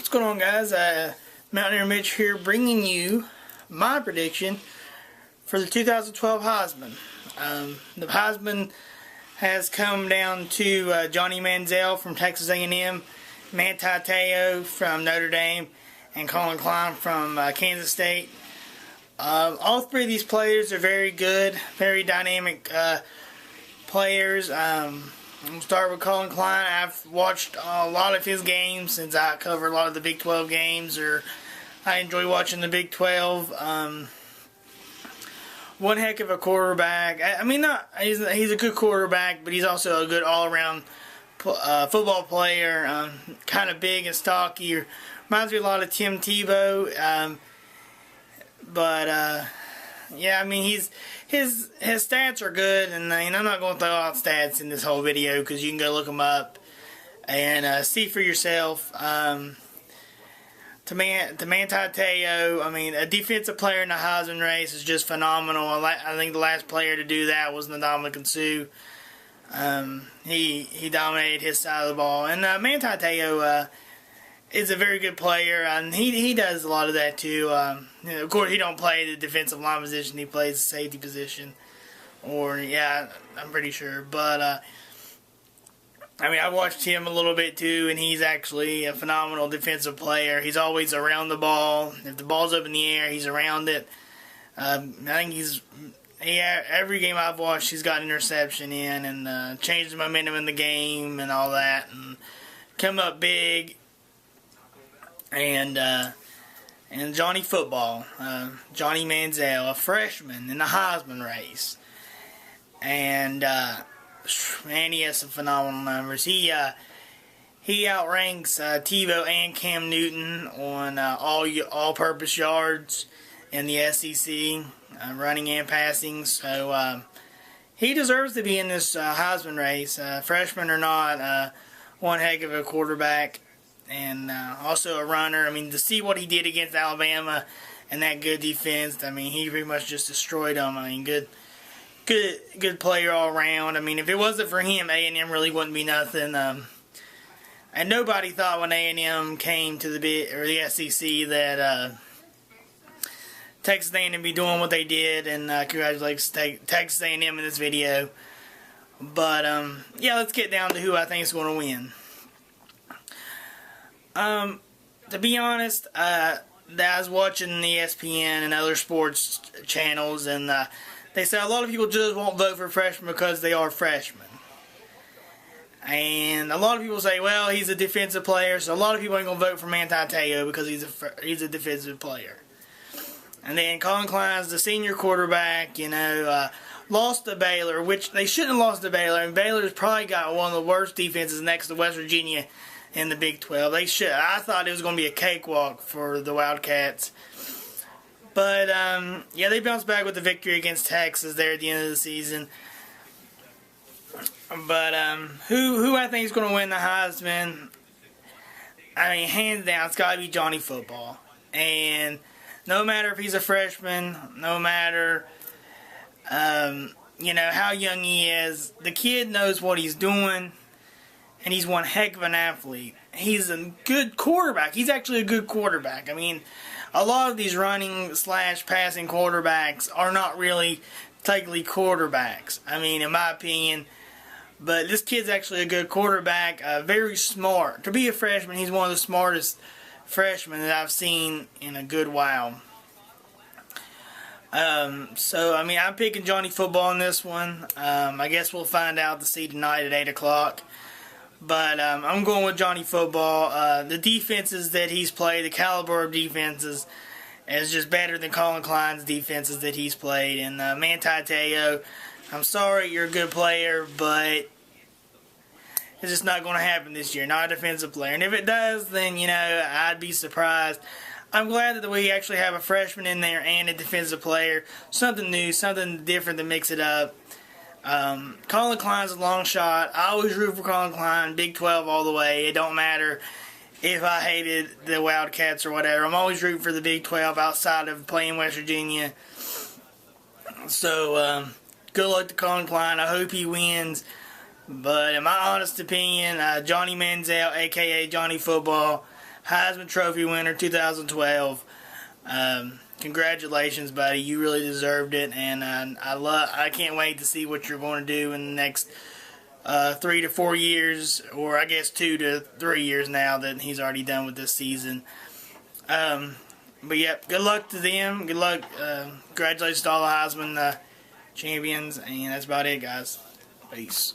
What's going on, guys? Mountaineer Mitch here, bringing you my prediction for the 2012 Heisman. The Heisman has come down to Johnny Manziel from Texas A&M, Manti from Notre Dame, and Collin Klein from Kansas State. All three of these players are very good, very dynamic players. We'll start with Collin Klein. I've watched a lot of his games since I covered a lot of the Big 12 games, or I enjoy watching the Big 12. One heck of a quarterback. I mean, he's a good quarterback, but he's also a good all-around football player. Kind of big and stocky. Reminds me a lot of Tim Tebow. Yeah, I mean, his stats are good, and I'm not going to throw out stats in this whole video because you can go look them up and see for yourself. To Manti Te'o, I mean, a defensive player in the Heisman race is just phenomenal. I think the last player to do that was Ndamukong Suh. He dominated his side of the ball, and Manti Te'o is a very good player, and he does a lot of that too. Of course, he don't play the defensive line position; he plays the safety position, or yeah, I'm pretty sure. But I mean, I watched him a little bit too, and he's actually a phenomenal defensive player. He's always around the ball. If the ball's up in the air, he's around it. I think every game I've watched, he's got an interception in and changed the momentum in the game and all that, and come up big. And Johnny Football, Johnny Manziel, a freshman in the Heisman race, and man, he has some phenomenal numbers. He outranks Tebow and Cam Newton on all-purpose yards in the SEC, running and passing. So he deserves to be in this Heisman race, freshman or not. One heck of a quarterback. And also a runner. I mean, to see what he did against Alabama and that good defense, I mean, he pretty much just destroyed them. I mean, good player all around. I mean, if it wasn't for him, A&M really wouldn't be nothing. And nobody thought when A&M came to the SEC that Texas A&M would be doing what they did. And congratulations to Texas A&M in this video. But yeah, let's get down to who I think is going to win. To be honest, I was watching the ESPN and other sports channels, and they said a lot of people just won't vote for freshmen because they are freshmen. And a lot of people say, well, he's a defensive player, so a lot of people ain't going to vote for Manti Te'o because he's a defensive player. And then Collin Klein's the senior quarterback, lost to Baylor, which they shouldn't have lost to Baylor, and Baylor's probably got one of the worst defenses next to West Virginia in the Big 12. I thought it was going to be a cakewalk for the Wildcats. But, yeah, they bounced back with the victory against Texas there at the end of the season. But who I think is going to win the Heisman, I mean, hands down, it's got to be Johnny Football. And no matter if he's a freshman, no matter, how young he is, the kid knows what he's doing. And he's one heck of an athlete. He's a good quarterback. He's actually a good quarterback. I mean, a lot of these running/passing quarterbacks are not really technically quarterbacks. I mean, in my opinion. But this kid's actually a good quarterback. Very smart. To be a freshman, he's one of the smartest freshmen that I've seen in a good while. So, I mean, I'm picking Johnny Football in this one. I guess we'll find out tonight at 8 o'clock. But I'm going with Johnny Football. The defenses that he's played, the caliber of defenses, is just better than Collin Klein's defenses that he's played. And Manti Te'o, I'm sorry, you're a good player, but it's just not going to happen this year. Not a defensive player. And if it does, then, I'd be surprised. I'm glad that we actually have a freshman in there and a defensive player. Something new, something different to mix it up. Collin Klein's a long shot. I always root for Collin Klein, Big 12 all the way. It don't matter if I hated the Wildcats or whatever. I'm always rooting for the Big 12 outside of playing West Virginia. So, good luck to Collin Klein. I hope he wins. But in my honest opinion, Johnny Manziel, a.k.a. Johnny Football, Heisman Trophy winner 2012. Congratulations, buddy. You really deserved it, and I can't wait to see what you're going to do in the next 3 to 4 years, or I guess 2 to 3 years now that he's already done with this season. But yeah, good luck to them. Good luck. Congratulations to all the Heisman champions, and that's about it, guys. Peace.